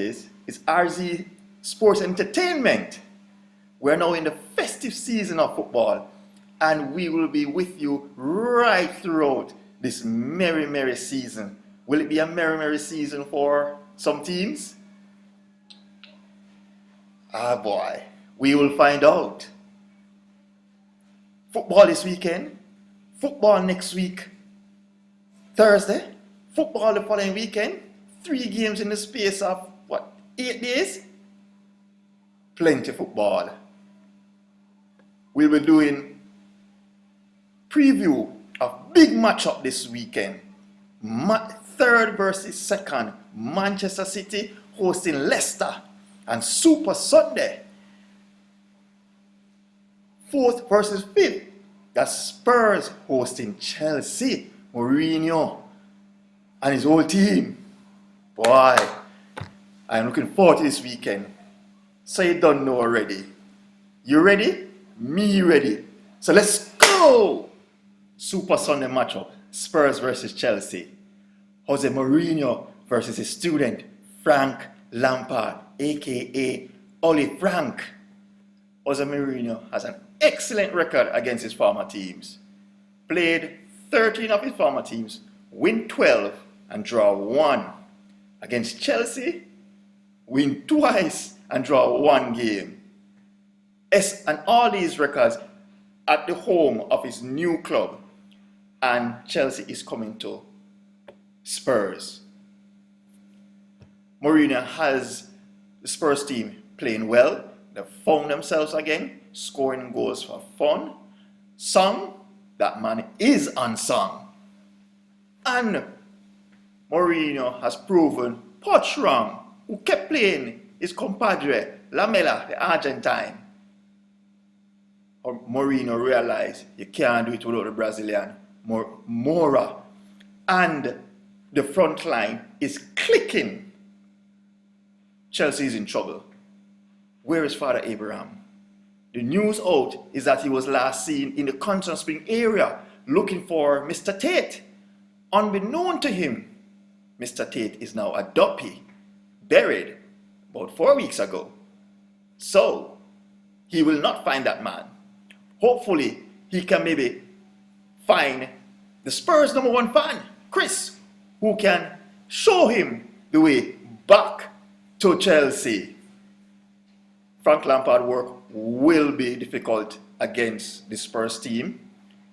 is. It's RZ Sports Entertainment. We're now in the festive season of football, and we will be with you right throughout this merry, merry season. Will it be a merry, merry season for some teams? Ah boy, we will find out. Football this weekend, football next week, Thursday, football the following weekend, 3 games in the space of, 8 days? Plenty of football. We'll be doing preview of big matchup this weekend. Third versus second, Manchester City hosting Leicester, and Super Sunday. 4th versus 5th, that's Spurs hosting Chelsea. Mourinho and his whole team. Boy, I'm looking forward to this weekend. So you don't know already. You ready? Me ready. So let's go! Super Sunday matchup, Spurs versus Chelsea. Jose Mourinho versus his student, Frank Lampard, aka Oli Frank. Jose Mourinho has an excellent record against his former teams. Played 13 of his former teams, win 12 and draw 1. Against Chelsea, win twice and draw 1 game. And all these records at the home of his new club. And Chelsea is coming to Spurs. Mourinho has the Spurs team playing well. They found themselves again, scoring goals for fun. Song, that man is unsung. And Mourinho has proven Poch wrong, who kept playing his compadre, Lamela, the Argentine. Mourinho realized you can't do it without the Brazilian, Moura. And the front line is clicking. Chelsea is in trouble. Where is Father Abraham? The news out is that he was last seen in the Constant Spring area looking for Mr. Tate. Unbeknown to him, Mr. Tate is now a duppy, buried about 4 weeks ago. So, he will not find that man. Hopefully, he can maybe find the Spurs #1 fan, Chris, who can show him the way back to Chelsea. Frank Lampard work will be difficult against the Spurs team.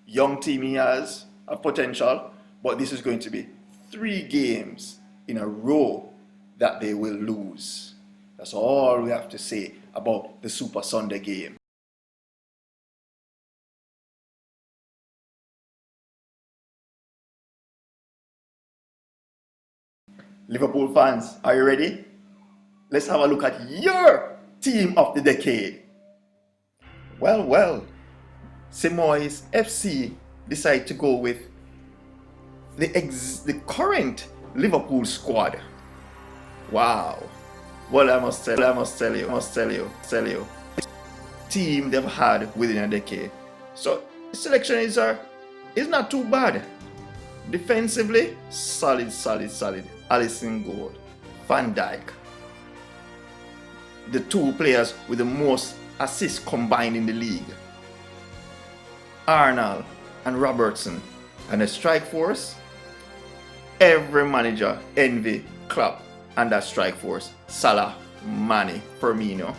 Young team he has a potential, but this is going to be 3 games in a row that they will lose. That's all we have to say about the Super Sunday game. Liverpool fans, are you ready? Let's have a look at your team of the decade. Well, Simoes FC decide to go with the current Liverpool squad. Wow. Well, I must tell you, team they've had within a decade. So the selection is not too bad. Defensively, solid. Alisson goal. Van Dijk. The 2 players with the most assists combined in the league. Arnold and Robertson. And the strike force, every manager envy Klopp and that strike force. Salah, Mane, Firmino.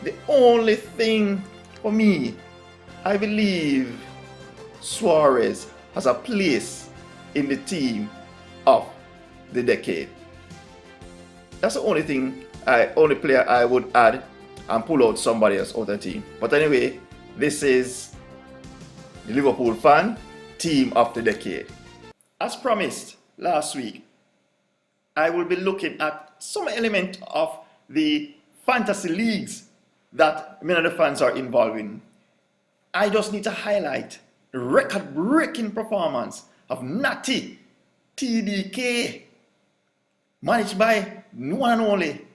The only thing for me, I believe Suarez has a place in the team of the decade. That's the only player I would add and pull out somebody else out of the team. But anyway, this is the Liverpool fan team of the decade. As promised last week, I will be looking at some element of the fantasy leagues that many of the fans are involved in. I just need to highlight the record-breaking performance of Natty TDK, managed by one and only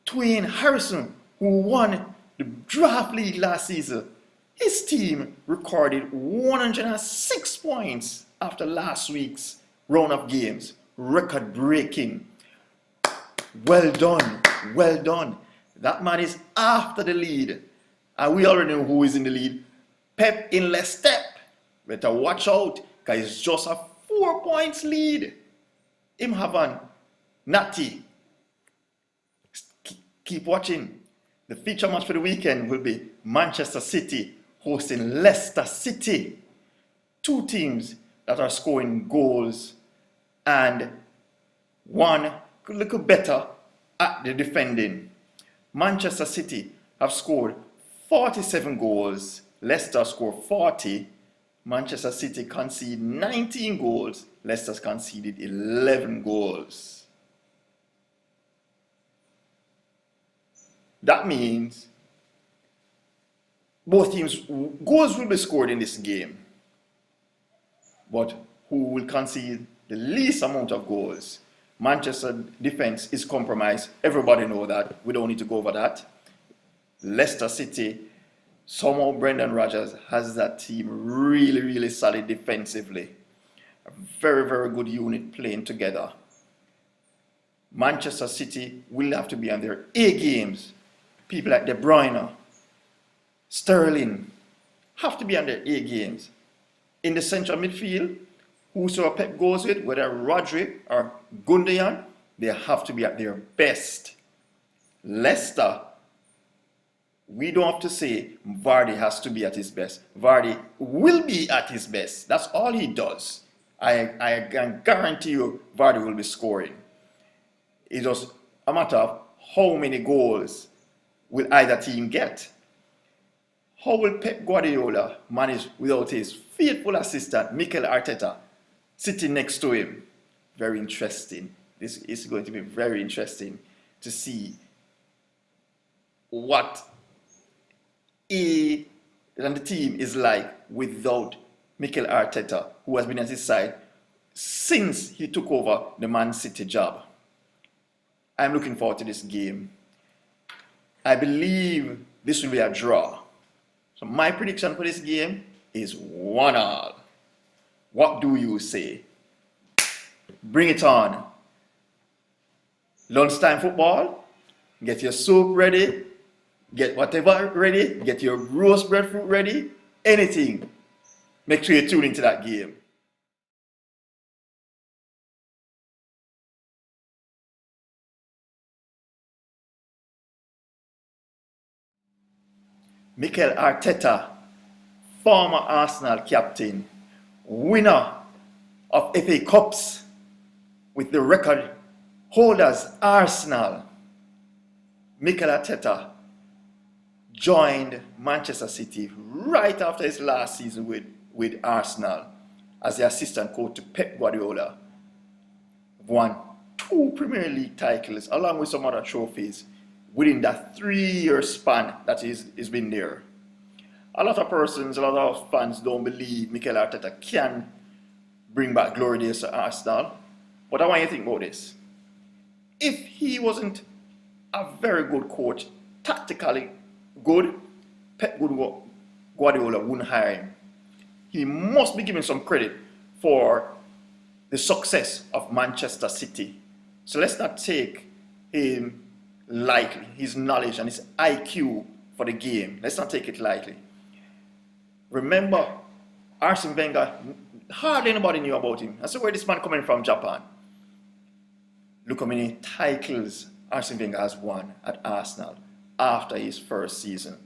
Dwayne Harrison, who won the draft league last season. His team recorded 106 points after last week's round of games. record breaking. Well done, well done. That man is after the lead. And we already know who is in the lead. Pep in Leicester. Better watch out, because it's just a 4 points lead. Him have an natty. Keep watching. The feature match for the weekend will be Manchester City hosting Leicester City. Two teams that are scoring goals and one could look better at the defending. Manchester City have scored 47 goals. Leicester scored 40. Manchester City conceded 19 goals. Leicester conceded 11 goals. That means both teams, goals will be scored in this game. But who will concede the least amount of goals? Manchester defense is compromised. Everybody know that. We don't need to go over that. Leicester City, somehow Brendan Rodgers has that team really, really solid defensively. A very, very good unit playing together. Manchester City will have to be on their A games. People like De Bruyne, Sterling have to be on their A games. In the central midfield, whosoever Pep goes with, whether Rodri or Gundogan, they have to be at their best. Leicester, we don't have to say Vardy has to be at his best. Vardy will be at his best. That's all he does. I can guarantee you Vardy will be scoring. It's just a matter of how many goals will either team get. How will Pep Guardiola manage without his faithful assistant, Mikel Arteta, sitting next to him? Very interesting. This is going to be very interesting to see what he and the team is like without Mikel Arteta, who has been at his side since he took over the Man City job. I'm looking forward to this game. I believe this will be a draw. So my prediction for this game is 1-1. What do you say? Bring it on. Lunchtime football. Get your soup ready. Get whatever ready. Get your roast breadfruit ready. Anything. Make sure you tune into that game. Mikel Arteta, former Arsenal captain, winner of FA Cups with the record holders Arsenal. Mikel Arteta joined Manchester City right after his last season with Arsenal as the assistant coach to Pep Guardiola. Won 2 Premier League titles along with some other trophies within that 3-year span that he's been there. A lot of persons, a lot of fans don't believe Mikel Arteta can bring back glory days to Arsenal. But I want you to think about this. If he wasn't a very good coach, tactically good, Pep Guardiola wouldn't hire him. He must be given some credit for the success of Manchester City. So let's not take him lightly, his knowledge and his IQ for the game. Let's not take it lightly. Remember, Arsene Wenger, hardly anybody knew about him. That's where this man coming from, Japan. Look how many titles Arsene Wenger has won at Arsenal after his first season.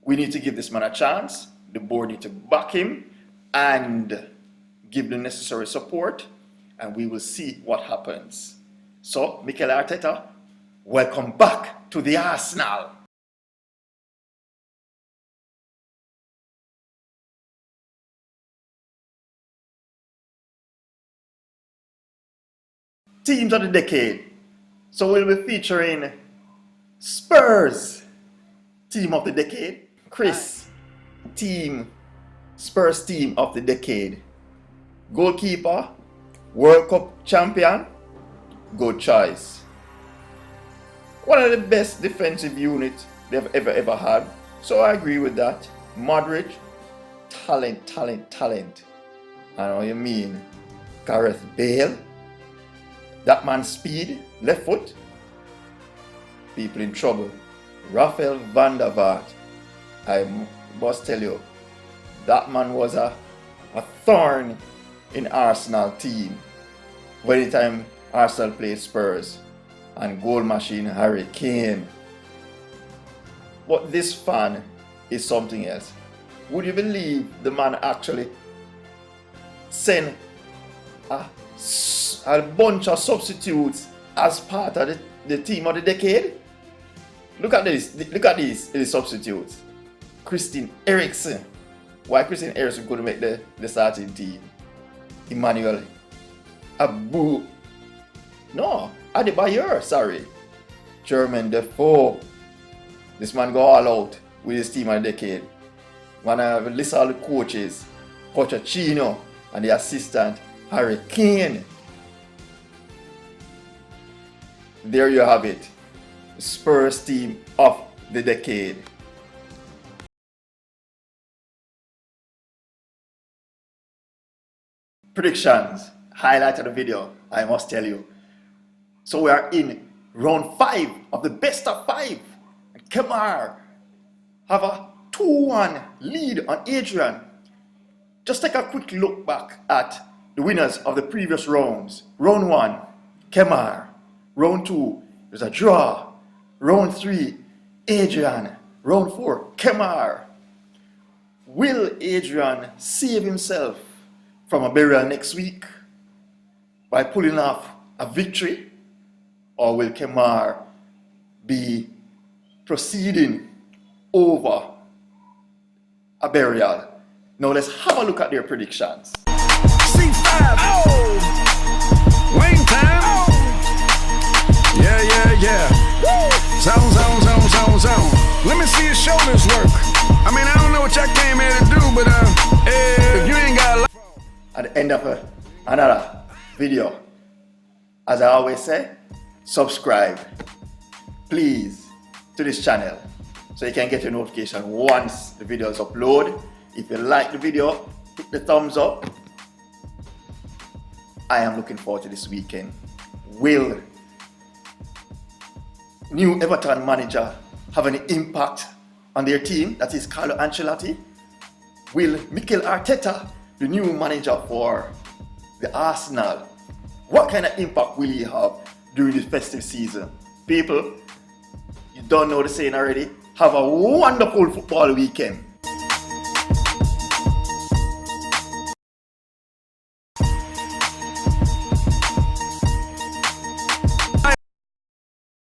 We need to give this man a chance. The board need to back him and give the necessary support, and we will see what happens. So, Mikel Arteta, welcome back to the Arsenal. Teams of the decade. So we'll be featuring Spurs, team of the decade. Chris, Spurs team of the decade. Goalkeeper, World Cup champion, good choice. One of the best defensive units they've ever had. So I agree with that. Modric, talent. I know what you mean. Gareth Bale, that man's speed, left foot, people in trouble. Rafael van der Vaart, I must tell you, that man was a thorn in Arsenal team. Anytime Arsenal played Spurs, and goal machine Harry Kane. But this fan is something else. Would you believe the man actually sent a bunch of substitutes as part of the team of the decade? Look at this. Look at these substitutes. Christian Eriksen. Why Christian Eriksen couldn't make the starting team? Emmanuel Adebayor, sorry. Jermaine Defoe. This man go all out with his team of the decade. Man, I have a list of all the coaches. Pochettino and the assistant Harry Kane. There you have it. The Spurs team of the decade. Predictions. Highlight of the video, I must tell you. So we are in round 5 of the best of 5. Kemar have a 2-1 lead on Adrian. Just take a quick look back at the winners of the previous rounds. Round 1, Kemar. Round 2, there's a draw. Round 3, Adrian. Round 4, Kemar. Will Adrian save himself from a burial next week by pulling off a victory? Or will Kemar be proceeding over a burial? Now let's have a look at their predictions. C5, wing time. Yeah. Zone. Let me see your shoulders work. I mean, I don't know what y'all came here to do, but if you ain't got at the end of another video, as I always say, subscribe, please, to this channel so you can get a notification once the videos upload. If you like the video, hit the thumbs up. I am looking forward to this weekend. Will new Everton manager have any impact on their team? That is Carlo Ancelotti. Will Mikel Arteta, the new manager for the Arsenal, what kind of impact will he have during this festive season? People, you don't know the saying already. Have a wonderful football weekend.